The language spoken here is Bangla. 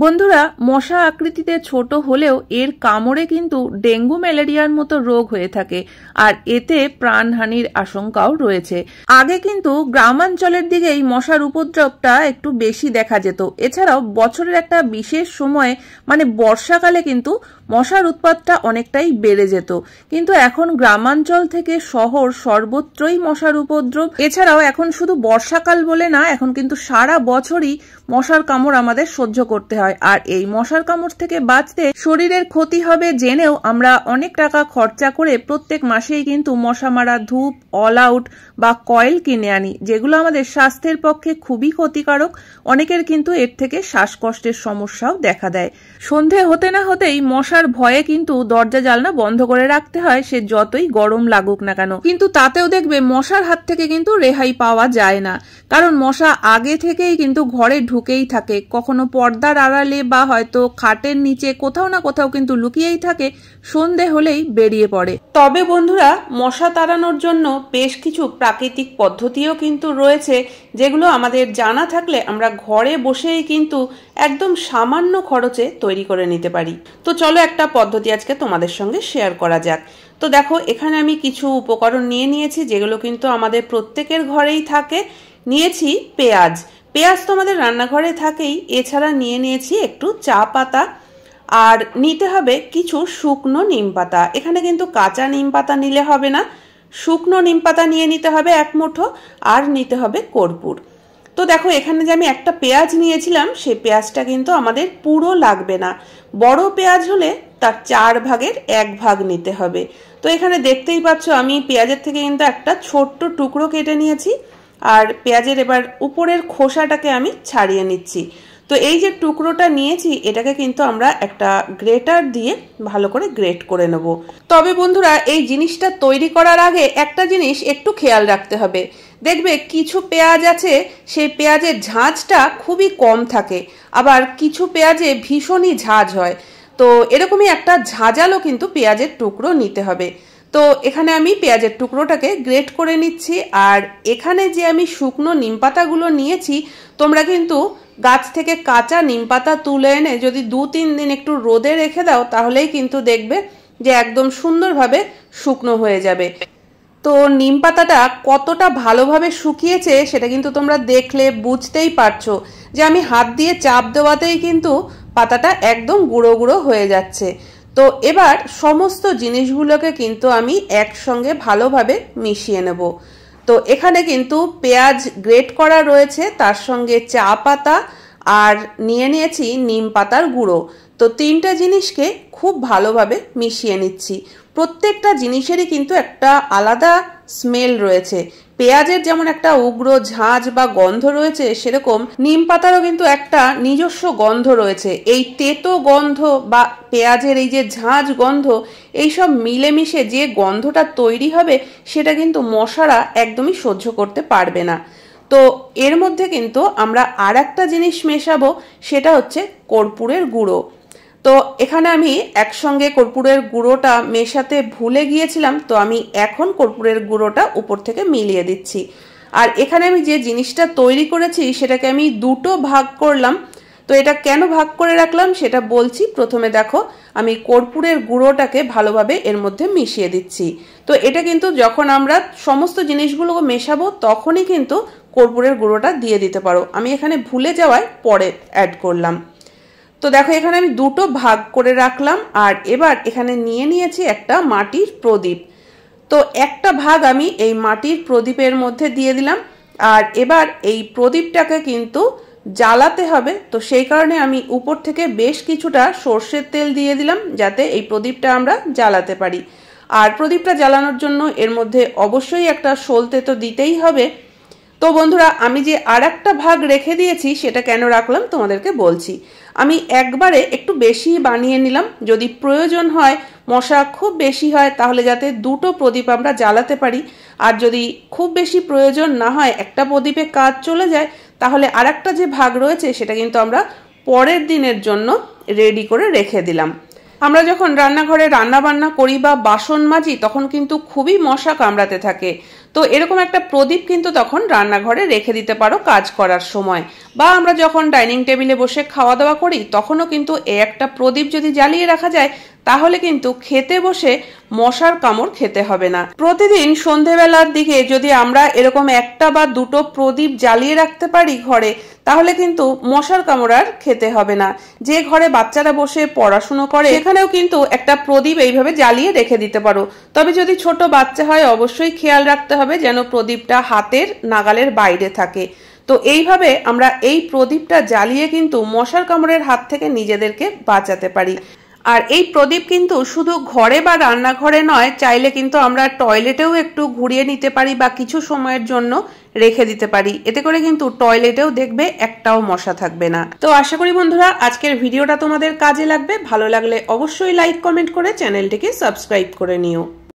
বন্ধুরা, মশা আকৃতিতে ছোট হলেও এর কামড়ে কিন্তু ডেঙ্গু ম্যালেরিয়ার মতো রোগ হয়ে থাকে, আর এতে প্রাণহানির আশঙ্কাও রয়েছে। আগে কিন্তু গ্রামাঞ্চলের দিকেই মশার উপদ্রবটা একটু বেশি দেখা যেত। এছাড়াও বছরের একটা বিশেষ সময়ে মানে বর্ষাকালে কিন্তু মশার উৎপাতটা অনেকটাই বেড়ে যেত, কিন্তু এখন গ্রামাঞ্চল থেকে শহর সর্বত্রই মশার উপদ্রব। এছাড়াও এখন শুধু বর্ষাকাল বলে না, এখন কিন্তু সারা বছরই মশার কামড় আমাদের সহ্য করতে হয়। আর এই মশার কামড় থেকে বাঁচতে শরীরের ক্ষতি হবে জেনেও আমরা অনেক টাকা খরচা করে প্রত্যেক মাসেই কিন্তু মশা মারা ধূপ, অল আউট বা কয়েল কিনে আনি, যেগুলো আমাদের স্বাস্থ্যের পক্ষে খুবই ক্ষতিকারক। অনেকের কিন্তু এর থেকে শ্বাসকষ্টের সমস্যাও দেখা দেয়। সন্ধে হতে না হতেই মশার ভয়ে কিন্তু দরজা জানলা বন্ধ করে রাখতে হয়, সে যতই গরম লাগুক না কেন। কিন্তু তাতেও দেখবে মশার হাত থেকে কিন্তু রেহাই পাওয়া যায় না, কারণ মশা আগে থেকেই কিন্তু ঘরে ঢুকেই থাকে, কখনো পর্দার আড়ালে বা হয়তো খাটের নিচে কোথাও না কোথাও কিন্তু লুকিয়েই থাকে, সন্ধে হলেই বেরিয়ে পড়ে। তবে বন্ধুরা, মশা তাড়ানোর জন্য বেশ কিছু প্রাকৃতিক পদ্ধতিও কিন্তু রয়েছে, যেগুলো আমাদের জানা থাকলে আমরা ঘরে বসেই কিন্তু একদম সামান্য খরচে তৈরি করে নিতে পারি। তো চলো একটা পদ্ধতি আজকে তোমাদের সঙ্গে শেয়ার করা যাক। তো দেখো, এখানে আমি কিছু উপকরণ নিয়ে নিয়েছি, যেগুলো কিন্তু আমাদের প্রত্যেকের ঘরেই থাকে। নিয়েছি পেঁয়াজ। পেঁয়াজ তো আমাদের রান্নাঘরে থাকেই। এছাড়া নিয়ে নিয়েছি একটু চা পাতা, আর নিতে হবে কিছু শুকনো নিম পাতা। এখানে কিন্তু কাঁচা নিম পাতা নিলে হবে না, শুকনো নিম পাতা নিয়ে নিতে হবে এক মুঠো, আর নিতে হবে কর্পূর। তো দেখো, এখানে যে আমি একটা পেঁয়াজ নিয়েছিলাম, সেই পেঁয়াজটা কিন্তু আমাদের পুরো লাগবে না। বড় পেঁয়াজ হলে তার 4 ভাগের 1 ভাগ নিতে হবে। তো এখানে দেখতেই পাচ্ছ আমি পেঁয়াজের থেকে কিন্তু একটা ছোট্ট টুকরো কেটে নিয়েছি, আর পেঁয়াজের এবার উপরের খোসাটাকে আমি ছাড়িয়ে নিচ্ছি। তো এই যে টুকরোটা নিয়েছি, এটাকে কিন্তু আমরা একটা গ্রেটার দিয়ে ভালো করে গ্রেট করে নেব। তবে বন্ধুরা, এই জিনিসটা তৈরি করার আগে একটা জিনিস একটু খেয়াল রাখতে হবে। দেখবে কিছু পেঁয়াজ আছে, সেই পেঁয়াজের ঝাঁঝটা খুবই কম থাকে, আবার কিছু পেঁয়াজে ভীষণই ঝাঁঝ হয়। তো এরকমই একটা ঝাঁঝালো কিন্তু পেঁয়াজের টুকরো নিতে হবে। তো এখানে আমি পেঁয়াজের টুকরোটাকে গ্রেট করে নিচ্ছি। আর এখানে যে আমি শুকনো নিম পাতাগুলো নিয়েছি, তোমরা কিন্তু গাছ থেকে কাঁচা নিম পাতা তুলে এনে যদি 2-3 দিন একটু রোদে রেখে দাও, তাহলেই কিন্তু দেখবে যে একদম সুন্দরভাবে শুকনো হয়ে যাবে। তো নিম পাতাটা কতটা ভালোভাবে শুকিয়েছে সেটা কিন্তু তোমরা দেখলে বুঝতেই পারছো, যে আমি হাত দিয়ে চাপ দেওয়াতেই কিন্তু পাতাটা একদম গুঁড়ো গুঁড়ো হয়ে যাচ্ছে। তো এবার সমস্ত জিনিসগুলোকে কিন্তু আমি একসঙ্গে ভালোভাবে মিশিয়ে নেব। তো এখানে কিন্তু পেঁয়াজ গ্রেট করা রয়েছে, তার সঙ্গে চা পাতা, আর নিয়ে নিয়েছি নিম পাতার গুঁড়ো। তো 3টে জিনিসকে খুব ভালোভাবে মিশিয়ে নিচ্ছি। প্রত্যেকটা জিনিসেরই কিন্তু একটা আলাদা স্মেল রয়েছে। পেঁয়াজের যেমন একটা উগ্র ঝাঁঝ বা গন্ধ রয়েছে, সেরকম নিম পাতারও কিন্তু একটা নিজস্ব গন্ধ রয়েছে। এই তেতো গন্ধ বা পেঁয়াজের এই যে ঝাঁঝ গন্ধ, এইসব মিলেমিশে যে গন্ধটা তৈরি হবে, সেটা কিন্তু মশারা একদমই সহ্য করতে পারবে না। তো এর মধ্যে কিন্তু আমরা আর একটা জিনিস মেশাবো, সেটা হচ্ছে কর্পূরের গুঁড়ো। তো এখানে আমি একসঙ্গে কর্পূরের গুঁড়োটা মেশাতে ভুলে গিয়েছিলাম, তো আমি এখন কর্পূরের গুঁড়োটা উপর থেকে মিলিয়ে দিচ্ছি। আর এখানে আমি যে জিনিসটা তৈরি করেছি, সেটাকে আমি 2টো ভাগ করলাম। তো এটা কেন ভাগ করে রাখলাম সেটা বলছি। প্রথমে দেখো, আমি কর্পূরের গুঁড়োটাকে ভালোভাবে এর মধ্যে মিশিয়ে দিচ্ছি। তো এটা কিন্তু যখন আমরা সমস্ত জিনিসগুলো মেশাবো, তখনই কিন্তু কর্পূরের গুঁড়োটা দিয়ে দিতে পারো। আমি এখানে ভুলে যাওয়ায় পরে অ্যাড করলাম। তো দেখো, এখানে আমি 2টো ভাগ করে রাখলাম। আর এবার এখানে নিয়ে নিয়েছি একটা মাটির প্রদীপ। তো একটা ভাগ আমি এই মাটির প্রদীপের মধ্যে দিয়ে দিলাম। আর এবার এই প্রদীপটাকে কিন্তু জ্বালাতে হবে। তো সেই কারণে আমি উপর থেকে বেশ কিছুটা সর্ষের তেল দিয়ে দিলাম, যাতে এই প্রদীপটা আমরা জ্বালাতে পারি। আর প্রদীপটা জ্বালানোর জন্য এর মধ্যে অবশ্যই একটা সলতে তো দিতেই হবে। তো বন্ধুরা, আমি যে আর একটা ভাগ রেখে দিয়েছি, সেটা কেন রাখলাম তোমাদেরকে বলছি। আমি একবারে একটু বেশি বানিয়ে নিলাম, যদি প্রয়োজন হয়, মশা খুব বেশি হয়, তাহলে যাতে 2টো প্রদীপ আমরা জ্বালাতে পারি। আর যদি খুব বেশি প্রয়োজন না হয়, একটা প্রদীপে কাজ চলে যায়, তাহলে আর একটা যে ভাগ রয়েছে, সেটা কিন্তু আমরা পরের দিনের জন্য রেডি করে রেখে দিলাম। আমরা যখন রান্নাঘরে রান্না বান্না করি বা বাসন মাজি, তখন কিন্তু খুবই মশা কামড়াতে থাকে। তো এরকম একটা প্রদীপ কিন্তু তখন রান্নাঘরে রেখে দিতে পারো কাজ করার সময়, বা আমরা যখন ডাইনিং টেবিলে বসে খাওয়া দাওয়া করি তখনও কিন্তু এই একটা প্রদীপ যদি জ্বালিয়ে রাখা যায় তাহলে কিন্তু খেতে বসে মশার কামড় খেতে হবে না। প্রতিদিন সন্ধেবেলার দিকে যদি আমরা এরকম একটা বা দুটো প্রদীপ জ্বালিয়ে রাখতে পারি ঘরে, তাহলে কিন্তু মশার কামড় আর খেতে হবে না। যে ঘরে বাচ্চারা বসে পড়াশুনো করে সেখানেও কিন্তু একটা প্রদীপ এইভাবে জ্বালিয়ে রেখে দিতে পারো। তবে যদি ছোট বাচ্চা হয় অবশ্যই খেয়াল রাখতে হবে যেন প্রদীপটা হাতের নাগালের বাইরে থাকে। তো এইভাবে আমরা এই প্রদীপটা জ্বালিয়ে কিন্তু মশার কামড়ের হাত থেকে নিজেদেরকে বাঁচাতে পারি। আর এই প্রদীপ কিন্তু শুধু ঘরে বা রান্নাঘরে নয়, চাইলে কিন্তু আমরা টয়লেটেও একটু ঘুরিয়ে নিতে পারি বা কিছু সময়ের জন্য রেখে দিতে পারি। এতে করে কিন্তু টয়লেটেও দেখবে একটাও মশা থাকবে না। তো আশা করি বন্ধুরা আজকের ভিডিওটা তোমাদের কাজে লাগবে। ভালো লাগলে অবশ্যই লাইক কমেন্ট করে চ্যানেলটিকে সাবস্ক্রাইব করে নিও।